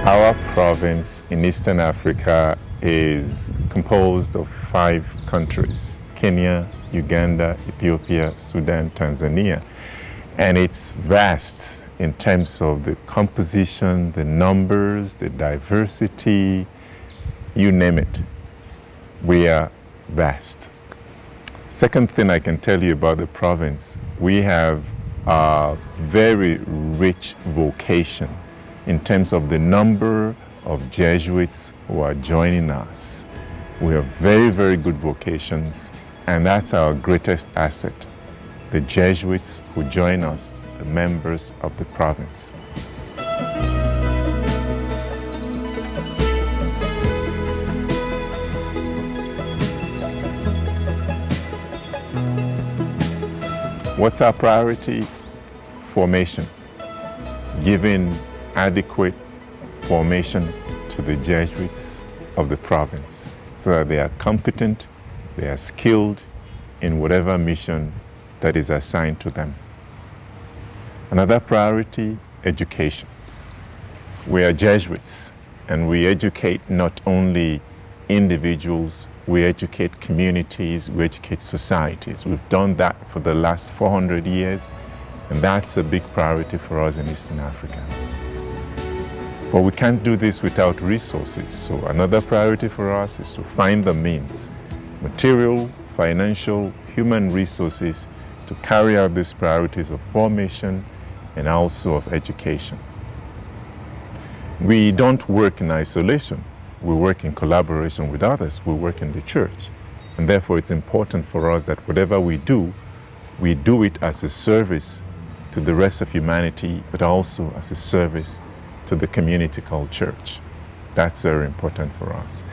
Our province in Eastern Africa is composed of 5 countries: Kenya, Uganda, Ethiopia, Sudan, Tanzania. And it's vast in terms of the composition, the numbers, the diversity, you name it. We are vast. Second thing I can tell you about the province, we have a very rich vocation in terms of the number of Jesuits who are joining us. We have very, very good vocations, and that's our greatest asset. The Jesuits who join us, the members of the province. What's our priority? Formation. Giving adequate formation to the Jesuits of the province so that they are competent, they are skilled in whatever mission that is assigned to them. Another priority, education. We are Jesuits, and we educate not only individuals, we educate communities, we educate societies. We've done that for the last 400 years, and that's a big priority for us in Eastern Africa. But we can't do this without resources, so another priority for us is to find the means, material, financial, human resources, to carry out these priorities of formation and also of education. We don't work in isolation. We work in collaboration with others. We work in the church. And therefore, it's important for us that whatever we do it as a service to the rest of humanity, but also as a service to the community called church. That's very important for us.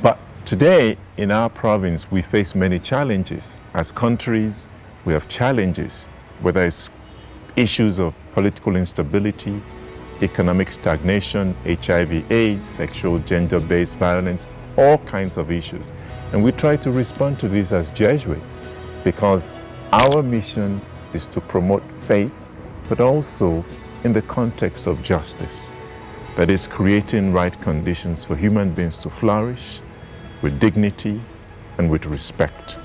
But today, in our province, we face many challenges. As countries, we have challenges, whether it's issues of political instability, economic stagnation, HIV/AIDS, sexual gender-based violence, all kinds of issues. And we try to respond to these as Jesuits because our mission is to promote faith, but also in the context of justice. That is, creating right conditions for human beings to flourish with dignity and with respect.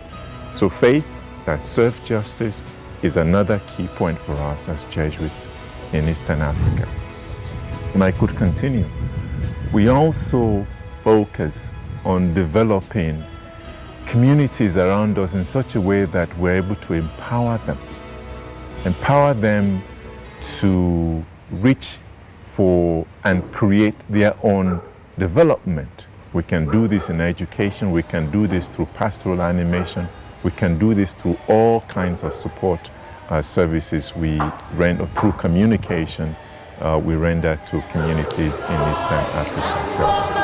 So faith that serves justice is another key point for us as Jesuits in Eastern Africa. And I could continue. We also focus on developing communities around us in such a way that we're able to empower them to reach for and create their own development. We can do this in education, we can do this through pastoral animation, we can do this through all kinds of support services we render through communication we render to communities in Eastern Africa.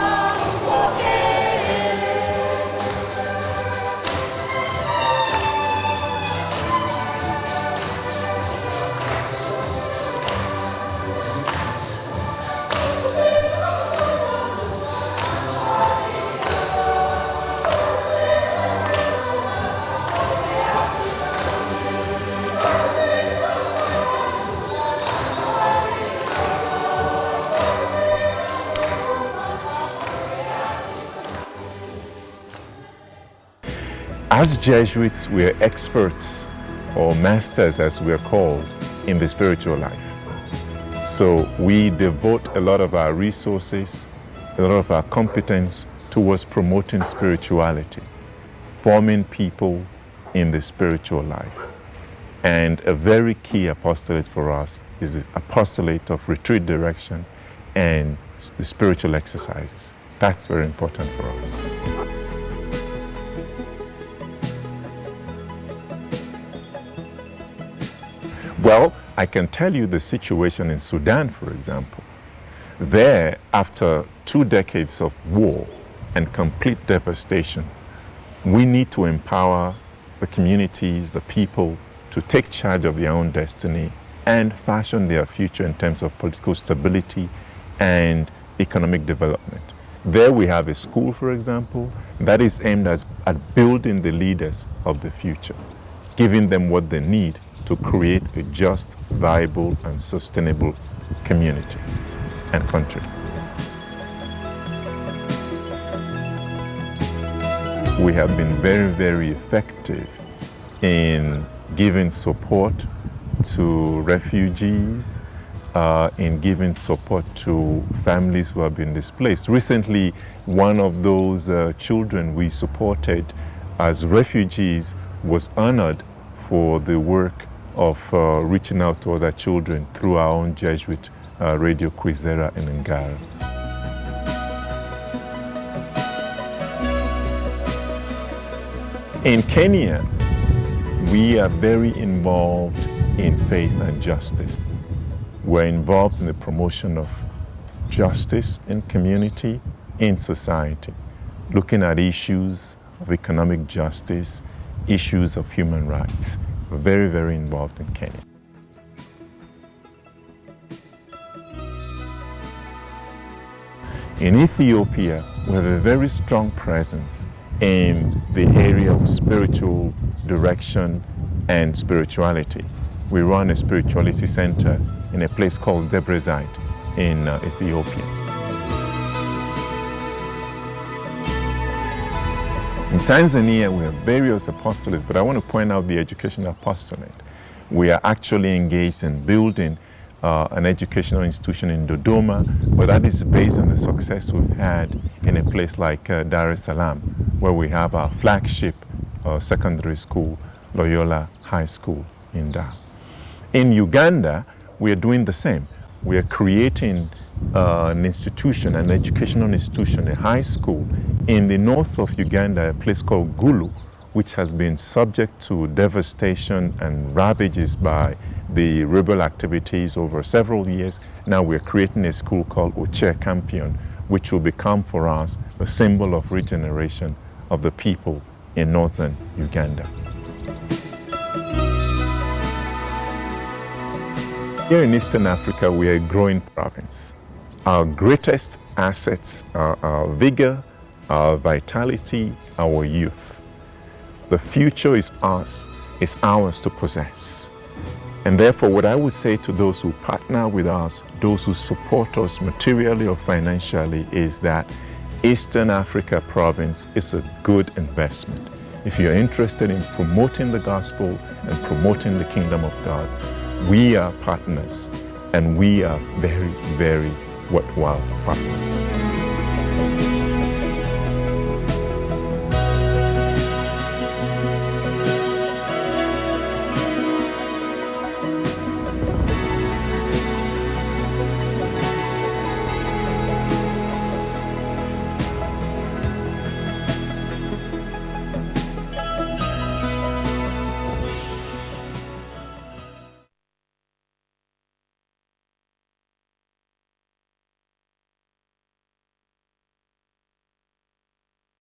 As Jesuits, we are experts, or masters as we are called, in the spiritual life. So we devote a lot of our resources, a lot of our competence towards promoting spirituality, forming people in the spiritual life. And a very key apostolate for us is the apostolate of retreat direction and the spiritual exercises. That's very important for us. Well, I can tell you the situation in Sudan, for example. There, after 2 decades of war and complete devastation, we need to empower the communities, the people, to take charge of their own destiny and fashion their future in terms of political stability and economic development. There we have a school, for example, that is aimed at building the leaders of the future, giving them what they need to create a just, viable, and sustainable community and country. We have been very, very effective in giving support to refugees, in giving support to families who have been displaced. Recently, one of those children we supported as refugees was honored for the work of reaching out to other children through our own Jesuit Radio Kwizera in Ngara. In Kenya, we are very involved in faith and justice. We're involved in the promotion of justice in community, in society, looking at issues of economic justice, issues of human rights. We're very, very involved in Kenya. In Ethiopia, we have a very strong presence in the area of spiritual direction and spirituality. We run a spirituality center in a place called Debrezide in Ethiopia. In Tanzania, we have various apostolates, but I want to point out the educational apostolate. We are actually engaged in building an educational institution in Dodoma, but that is based on the success we've had in a place like Dar es Salaam, where we have our flagship secondary school, Loyola High School in Dar. In Uganda, we are doing the same. We are creating an institution, an educational institution, a high school in the north of Uganda, a place called Gulu, which has been subject to devastation and ravages by the rebel activities over several years. Now we're creating a school called Oche Campion, which will become for us a symbol of regeneration of the people in northern Uganda. Here in Eastern Africa, we are a growing province. Our greatest assets are our vigor, our vitality, our youth. The future is ours to possess. And therefore, what I would say to those who partner with us, those who support us materially or financially, is that Eastern Africa province is a good investment. If you're interested in promoting the gospel and promoting the kingdom of God, we are partners, and we are very, very worthwhile partners.